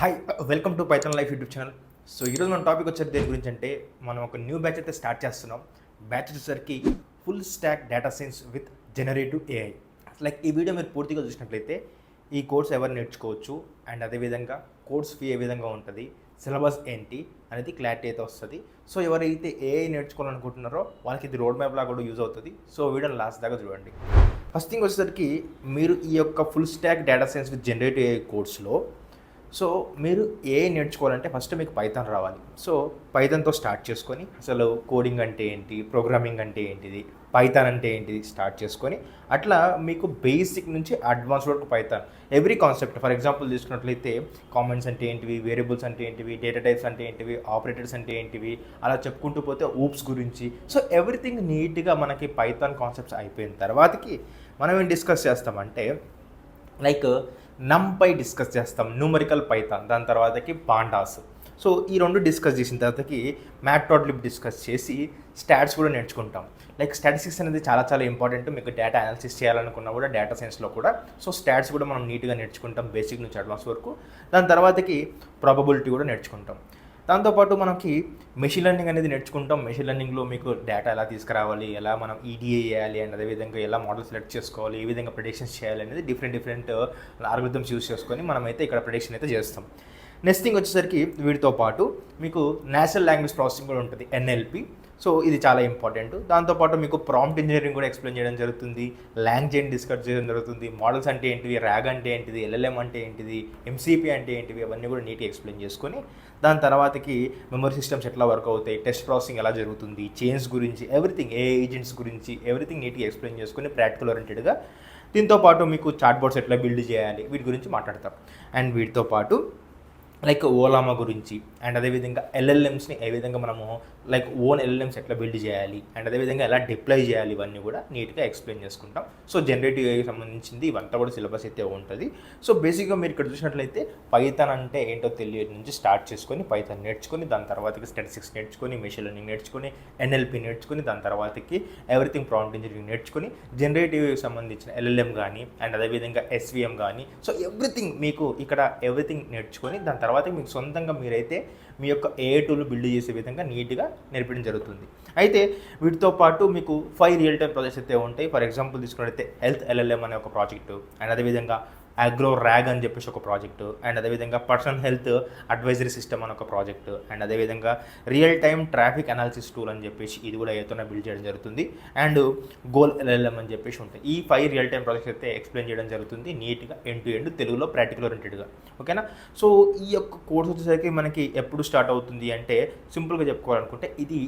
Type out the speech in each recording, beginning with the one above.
Hi welcome to Python life YouTube channel. So ఈరోజు మన topic వచ్చేది దేని గురించి అంటే మనం ఒక న్యూ బ్యాచ్ అయితే స్టార్ట్ చేస్తున్నాం. బ్యాచ్ వచ్చేసరికి full stack data science with generative AI. Like ఈ వీడియో మీరు పూర్తిగా చూసినట్లయితే ఈ కోర్స్ ఎవరు నేర్చుకోవచ్చు అండ్ అదేవిధంగా కోర్స్ ఫీ ఏ విధంగా ఉంటుంది, సిలబస్ ఏంటి అనేది క్లారిటీ అయితే వస్తుంది. సో ఎవరైతే ఏఐ నేర్చుకోవాలనుకుంటున్నారో వాళ్ళకి ఇది రోడ్ మ్యాప్ లాగా కూడా యూజ్ అవుతుంది. సో వీడియోని లాస్ట్ దాకా చూడండి. ఫస్ట్ థింగ్ వచ్చేసరికి మీరు ఈ యొక్క full stack data science with generative AI కోర్స్లో సో మీరు ఏఐ నేర్చుకోవాలంటే ఫస్ట్ మీకు పైథాన్ రావాలి. సో పైథాన్తో స్టార్ట్ చేసుకొని అసలు కోడింగ్ అంటే ఏంటి, ప్రోగ్రామింగ్ అంటే ఏంటిది, పైథాన్ అంటే ఏంటిది స్టార్ట్ చేసుకొని అట్లా మీకు బేసిక్ నుంచి అడ్వాన్స్ వరకు Python every concept. For example తీసుకున్నట్లయితే కామెంట్స్ అంటే ఏంటివి, వేరియబుల్స్ అంటే ఏంటివి, డేటా టైప్స్ అంటే ఏంటివి, ఆపరేటర్స్ అంటే ఏంటివి, అలా చెప్పుకుంటూ పోతే ఊప్స్ గురించి. సో ఎవ్రీథింగ్ నీట్గా మనకి పైథాన్ కాన్సెప్ట్స్ అయిపోయిన తర్వాతకి మనం ఏం డిస్కస్ చేస్తామంటే లైక్ నంపై డిస్కస్ చేస్తాం, న్యూమరికల్ పైథాన్, దాని తర్వాతకి పాండాస్. సో ఈ రెండు డిస్కస్ చేసిన తర్వాతకి మ్యాట్ప్లాట్లిబ్ డిస్కస్ చేసి స్టాట్స్ కూడా నేర్చుకుంటాం. లైక్ స్టాటిస్టిక్స్ అనేది చాలా చాలా ఇంపార్టెంట్. మీకు డేటా అనాలిసిస్ చేయాలనుకున్నా కూడా డేటా సైన్స్లో కూడా సో స్టాట్స్ కూడా మనం నీట్గా నేర్చుకుంటాం బేసిక్ నుంచి అడ్వాన్స్ వరకు. దాని తర్వాతకి ప్రాబబిలిటీ కూడా నేర్చుకుంటాం. దాంతోపాటు మనకి మెషిన్ లెర్నింగ్ అనేది నేర్చుకుంటాం. మెషిన్ లెర్నింగ్లో మీకు డేటా ఎలా తీసుకురావాలి, ఎలా మనం ఈడిఏ చేయాలి అండ్ అదేవిధంగా ఎలా మోడల్ సెలెక్ట్ చేసుకోవాలి, ఏ విధంగా ప్రెడిక్షన్స్ చేయాలి అనేది డిఫరెంట్ ఆల్గోరిథమ్స్ యూస్ చేసుకొని మనమైతే ఇక్కడ ప్రెడిక్షన్ అయితే చేస్తాం. నెక్స్ట్ థింగ్ వచ్చేసరికి వీటితో పాటు మీకు నేచురల్ లాంగ్వేజ్ ప్రాసెసింగ్ కూడా ఉంటుంది, ఎన్ఎల్పి. సో ఇది చాలా ఇంపార్టెంట్. దాంతోపాటు మీకు ప్రాంప్ట్ ఇంజనీరింగ్ కూడా ఎక్స్ప్లెయిన్ చేయడం జరుగుతుంది, లాంగ్వేజ్ డిస్కస్ చేయడం జరుగుతుంది, మోడల్స్ అంటే ఏంటివి, ర్యాగ్ అంటే ఏంటిది, ఎల్ఎల్ఎం అంటే ఏంటిది, ఎంసీపీ అంటే ఏంటివి, అవన్నీ కూడా నీట్గా ఎక్స్ప్లెయిన్ చేసుకొని దాని తర్వాతకి మెమరీ సిస్టమ్స్ ఎట్లా వర్క్ అవుతాయి, టెస్ట్ ప్రాసెసింగ్ ఎలా జరుగుతుంది, చైన్స్ గురించి ఎవ్రీథింగ్, ఏ ఏజెంట్స్ గురించి ఎవ్రీథింగ్ నీట్గా ఎక్స్ప్లెయిన్ చేసుకొని ప్రాక్టికల్ ఓరియంటెడ్గా. దీంతో పాటు మీకు చాట్ బోర్డ్స్ ఎట్లా బిల్డ్ చేయాలి వీటి గురించి మాట్లాడతాం. అండ్ వీటితో పాటు లైక్ ఓలామా గురించి అండ్ అదేవిధంగా ఎల్ఎల్ఎమ్స్ని ఏ విధంగా మనము లైక్ ఓన్ ఎల్ఎల్ఎమ్స్ ఎట్లా బిల్డ్ చేయాలి అండ్ అదేవిధంగా ఎలా డిప్లాయ్ చేయాలి ఇవన్నీ కూడా నీట్గా ఎక్స్ప్లెయిన్ చేసుకుంటాం. సో జనరేటివ్ ఏఐకి సంబంధించింది ఇవంతా కూడా సిలబస్ అయితే ఉంటుంది. సో బేసిక్గా మీరు ఇక్కడ చూసినట్లయితే పైథాన్ అంటే ఏంటో తెలియని నుంచి స్టార్ట్ చేసుకొని పైథాన్ నేర్చుకొని దాని తర్వాతకి స్టాటిస్టిక్స్ నేర్చుకొని మెషిన్ లెర్నింగ్ నేర్చుకొని ఎన్ఎల్పి నేర్చుకొని దాని తర్వాతకి ఎవ్రీథింగ్ ప్రాంప్ట్ ఇంజనీరింగ్ నేర్చుకొని జనరేటివ్ ఏఐకి సంబంధించిన ఎల్ఎల్ఎం కానీ అండ్ అదేవిధంగా ఎస్విఎం కానీ సో ఎవ్రీథింగ్ మీకు ఇక్కడ ఎవ్రీథింగ్ నేర్చుకొని దాని తర్వాత మీకు సొంతంగా మీరైతే మీ యొక్క ఏఐ టూల్ బిల్డ్ చేసే విధంగా నీట్గా నేర్పడం జరుగుతుంది. అయితే వీటితో పాటు మీకు 5 రియల్ టైమ్ ప్రాజెక్ట్స్ అయితే ఉంటాయి. ఫర్ ఎగ్జాంపుల్ తీసుకున్నట్లయితే హెల్త్ ఎల్ఎల్ఎం అనే ఒక ప్రాజెక్టు అండ్ అదేవిధంగా అగ్రో ర్యాగ్ అని చెప్పేసి ఒక ప్రాజెక్టు అండ్ అదేవిధంగా పర్సనల్ హెల్త్ అడ్వైజరీ సిస్టమ్ అని ఒక ప్రాజెక్టు అండ్ అదేవిధంగా real time traffic analysis tool అని చెప్పేసి ఇది కూడా ఏతోనే బిల్డ్ చేయడం జరుగుతుంది. అండ్ గోల్ ఎల్ఎల్ఎం అని చెప్పేసి ఉంటాయి. ఈ 5 రియల్ టైమ్ ప్రాజెక్ట్స్ అయితే ఎక్స్ప్లెయిన్ చేయడం జరుగుతుంది నీట్గా ఎండ్ టు ఎండ్ తెలుగులో ప్రాక్టికల్ ఓరియంటెడ్గా. ఓకేనా? సో ఈ యొక్క కోర్స్ వచ్చేసరికి మనకి ఎప్పుడు స్టార్ట్ అవుతుంది అంటే సింపుల్గా చెప్పుకోవాలనుకుంటే ఇది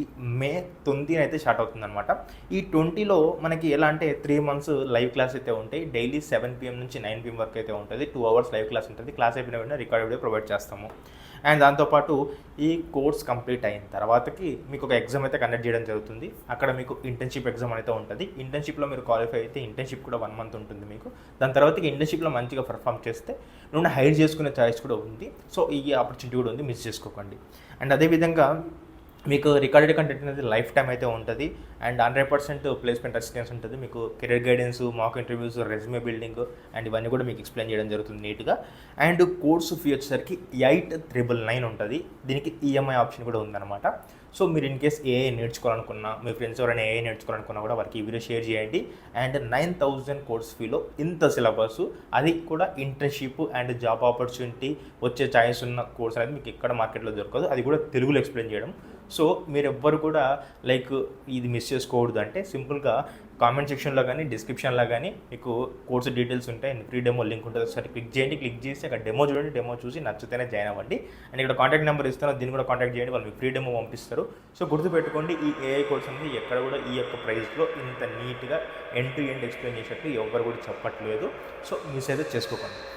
మే 9 అయితే స్టార్ట్ అవుతుంది అనమాట. ఈ 20లో మనకి ఎలా అంటే 3 months లైవ్ క్లాస్ అయితే ఉంటాయి. డైలీ 7 PM నుంచి 9 PM వరకు అయితే ఉంటుంది. 2 hours లైవ్ క్లాస్ ఉంటుంది. క్లాస్ అయిపోయిన వెంటనే రికార్డ్ వీడియో ప్రొవైడ్ చేస్తాము. అండ్ దాంతోపాటు ఈ కోర్స్ కంప్లీట్ అయిన తర్వాతకి మీకు ఒక ఎగ్జామ్ అయితే కండక్ట్ చేయడం జరుగుతుంది. అక్కడ మీకు ఇంటర్న్షిప్ ఎగ్జామ్ అయితే ఉంటుంది. ఇంటర్న్షిప్లో మీరు క్వాలిఫై అయితే ఇంటర్న్షిప్ కూడా 1 month ఉంటుంది మీకు. దాని తర్వాతకి ఇంటర్న్షిప్లో మంచిగా పర్ఫామ్ చేస్తే నువ్వు హైర్ చేసుకునే ఛాయిస్ కూడా ఉంది. సో ఈ ఆపర్చునిటీ కూడా ఉంది, మిస్ చేసుకోకండి. అండ్ అదేవిధంగా మీకు రికార్డెడ్ కంటెంట్ అనేది లైఫ్ టైం అయితే ఉంటుంది అండ్ 100% ప్లేస్మెంట్ అసిస్టెన్స్ ఉంటుంది. మీకు career guidance, mock interviews, resume building and ఇవన్నీ కూడా మీకు ఎక్స్ప్లెయిన్ చేయడం జరుగుతుంది నీట్గా. అండ్ కోర్సు ఫీ వచ్చేసరికి 8,999 ఉంటుంది. దీనికి ఈఎంఐ ఆప్షన్ కూడా ఉందన్నమాట. సో మీరు ఇన్ కేస్ ఏఐ నేర్చుకోవాలనుకున్నా, మీ ఫ్రెండ్స్ ఎవరైనా ఏఐ నేర్చుకోవాలనుకున్నా కూడా వారికి ఈ వీడియో షేర్ చేయండి. అండ్ 9,000 కోర్స్ ఫీలో ఇంత సిలబస్, అది కూడా ఇంటర్న్షిప్ అండ్ జాబ్ ఆపర్చునిటీ వచ్చే ఛాయిస్ ఉన్న కోర్స్ అనేది మీకు ఎక్కడ మార్కెట్లో దొరకదు. అది కూడా తెలుగులో ఎక్స్ప్లెయిన్ చేయడం. సో మీరు ఎవ్వరు కూడా లైక్ ఇది మిస్ చేసుకోకూడదు. అంటే సింపుల్గా కామెంట్ సెక్షన్లో కానీ డిస్క్రిప్షన్లో కానీ మీకు కోర్సు డీటెయిల్స్ ఉంటాయి. ఫ్రీ డెమో లింక్ ఉంటుంది. ఒకసారి క్లిక్ చేయండి. క్లిక్ చేసి అక్కడ డెమో చూడండి. డెమో చూసి నచ్చితేనే జాయిన్ అవ్వండి. అండ్ ఇక్కడ కాంటాక్ట్ నెంబర్ ఇస్తాను, దీన్ని కూడా కాంటాక్ట్ చేయండి. వాళ్ళు మీకు ఫ్రీ డెమో పంపిస్తారు. సో గుర్తుపెట్టుకోండి, ఈ ఏఐ కోర్స్ అనేది ఎక్కడ కూడా ఈ యొక్క ప్రైస్లో ఇంత నీట్గా ఎండ్ టు ఎండ్ ఎక్స్ప్లెయిన్ చేసేట్టు ఎవరు కూడా చెప్పట్లేదు. సో మిస్ అయితే చేసుకోకండి.